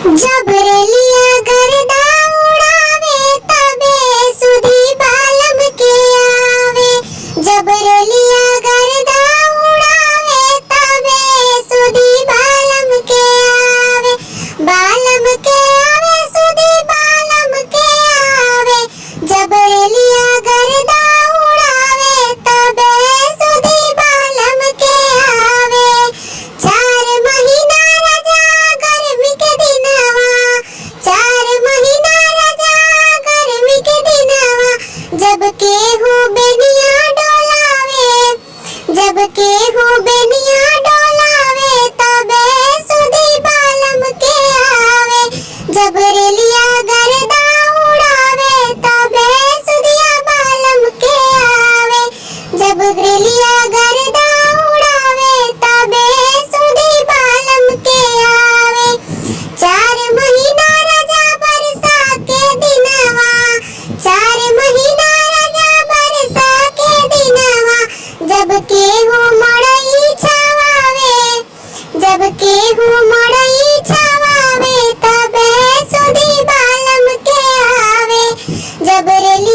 जब रेलिया गर्दा उड़ावे तबे सुधी बालम के आवे। जब रेलिया गर्दा उड़ावे तबे सुधी बालम के आवे। बालम के आवे सुधी बालम के आवे। जब रेलिया गर्दा उड़ावे तबे सुधी बालम के आवे। 4 महीना राजा गर्मी के दिनवा, 4 महीना राजा गर्मी के दिनवा। जब केहू बेनिया डोलावे, जब केहू बेनिया डोलावे तबे सुधी बालम के आवे। जब रेलिया गर्दा उड़ावे तबे सुधिया बालम के आवे। जब रेलिया गर्दा उड़ावे तबे सुधी बालम के आवे। 4 महीना राजा बरसा के दिनवा, 4 महीना राजा बरसा के दिनवा। जब केहू मड़ई छावावे, जब केहू मड़ई छावावे तबे सुधी बालम के आवे। जब रेलिया